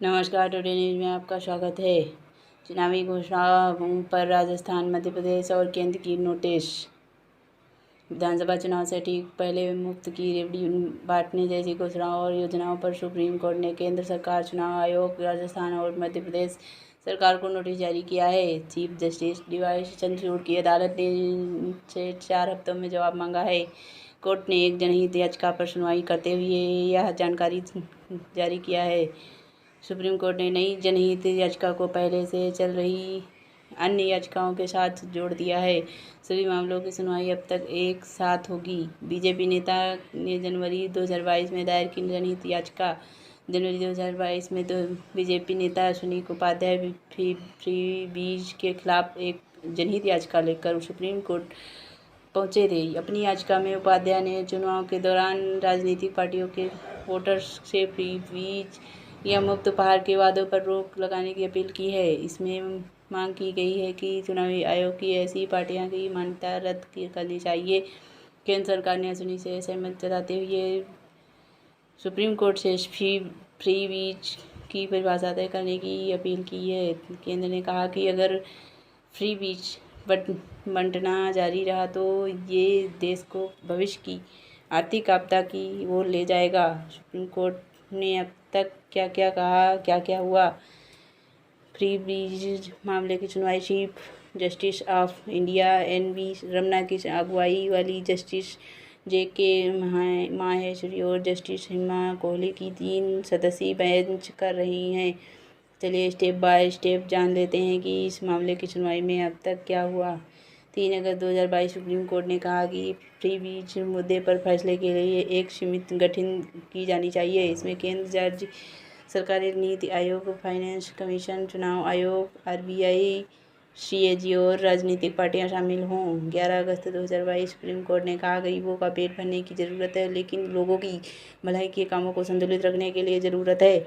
नमस्कार, today news में आपका स्वागत है। चुनावी घोषणाओं पर राजस्थान, मध्य प्रदेश और केंद्र की नोटिस। विधानसभा चुनाव से ठीक पहले मुफ्त की रेवड़ी बांटने जैसी घोषणाओं और योजनाओं पर सुप्रीम कोर्ट ने केंद्र सरकार, चुनाव आयोग, राजस्थान और मध्य प्रदेश सरकार को नोटिस जारी किया है। चीफ जस्टिस डी.वाई चंद्रचूड़ की अदालत ने से 4 हफ्तों में जवाब मांगा है। कोर्ट ने एक जनहित याचिका पर सुनवाई करते हुए यह जानकारी जारी किया है। सुप्रीम कोर्ट ने नई जनहित याचिका को पहले से चल रही अन्य याचिकाओं के साथ जोड़ दिया है। सभी मामलों की सुनवाई अब तक एक साथ होगी। बीजेपी नेता ने जनवरी 2022 में दायर की जनहित याचिका। जनवरी 2022 में बीजेपी नेता सुनील उपाध्याय फ्री बीज के खिलाफ एक जनहित याचिका लेकर सुप्रीम कोर्ट पहुंचे थे। अपनी याचिका में उपाध्याय ने चुनाव के दौरान राजनीतिक पार्टियों के वोटर्स से फ्री बीज या मुफ्त उपहार के वादों पर रोक लगाने की अपील की है। इसमें मांग की गई है कि चुनावी आयोग की ऐसी पार्टियां की मान्यता रद्द करनी चाहिए। केंद्र सरकार ने सुनी से सहमत जताते हुए सुप्रीम कोर्ट से फ्री बीज की परिभाषा तय करने की अपील की है। केंद्र ने कहा कि अगर फ्री बीज बंटना जारी रहा तो ये देश को भविष्य की आर्थिक आपदा की ओर ले जाएगा। सुप्रीम कोर्ट ने अब तक क्या क्या कहा, क्या क्या हुआ। फ्री बीज मामले की सुनवाई chief justice of India N V. Ramana की अगुवाई वाली जस्टिस जे.के. माहेश्वरी और जस्टिस हेमा कोहली की 3 सदस्यीय बेंच कर रही हैं। चलिए स्टेप बाय स्टेप जान लेते हैं कि इस मामले की सुनवाई में अब तक क्या हुआ। 3 अगस्त 2022 सुप्रीम कोर्ट ने कहा कि फ्री बीज मुद्दे पर फैसले के लिए एक समिति गठित की जानी चाहिए। इसमें केंद्र राज्य सरकारी नीति आयोग, फाइनेंस कमीशन, चुनाव आयोग, आरबीआई, सीएजी और राजनीतिक पार्टियां शामिल हों। 11 अगस्त 2022 सुप्रीम कोर्ट ने कहा गरीबों का पेट भरने की ज़रूरत है, लेकिन लोगों की भलाई के कामों को संतुलित रखने के लिए ज़रूरत है,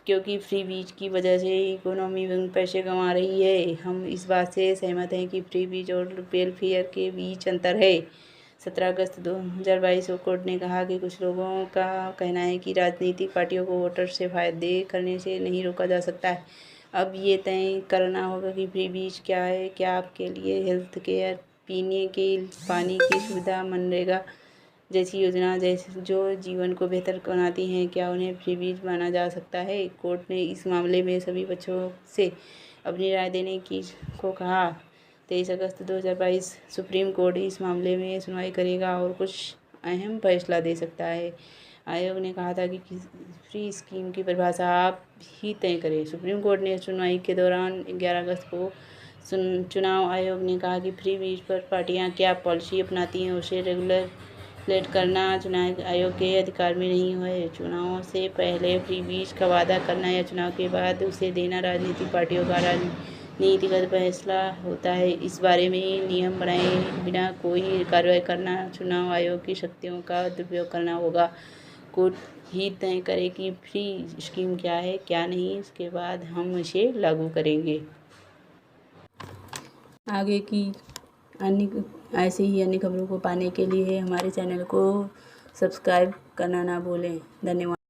क्योंकि फ्री बीज की वजह से इकोनॉमी पैसे कमा रही है। हम इस बात से सहमत हैं कि फ्री बीज और वेलफेयर के बीच अंतर है। 17 अगस्त 2022 को कोर्ट ने कहा कि कुछ लोगों का कहना है कि राजनीतिक पार्टियों को वोटर से फायदे करने से नहीं रोका जा सकता है। अब ये तय करना होगा कि फ्री बीज क्या है। क्या आपके लिए हेल्थ केयर, पीने के पानी की सुविधा, मनरेगा जैसी योजना जो जीवन को बेहतर बनाती हैं, क्या उन्हें फ्री बीज माना जा सकता है। कोर्ट ने इस मामले में सभी पक्षों से अपनी राय देने को कहा। 23 अगस्त 2022 सुप्रीम कोर्ट इस मामले में सुनवाई करेगा और कुछ अहम फैसला दे सकता है। आयोग ने कहा था कि फ्री स्कीम की परिभाषा आप ही तय करें। सुप्रीम कोर्ट ने सुनवाई के दौरान 11 अगस्त को चुनाव आयोग ने कहा कि फ्री बीज पर पार्टियां क्या पॉलिसी अपनाती हैं उसे रेगुलेट करना चुनाव आयोग के अधिकार में नहीं है। चुनाव से पहले फ्री बीज का वादा करना या चुनाव के बाद उसे देना राजनीतिक पार्टियों का नीतिगत फैसला होता है। इस बारे में नियम बनाए बिना कोई कार्रवाई करना चुनाव आयोग की शक्तियों का दुरुपयोग करना होगा। कोर्ट ही तय करे कि फ्री स्कीम क्या है, क्या नहीं, इसके बाद हम इसे लागू करेंगे। आगे की अन्य ऐसे ही अन्य खबरों को पाने के लिए हमारे चैनल को सब्सक्राइब करना ना भूलें। धन्यवाद।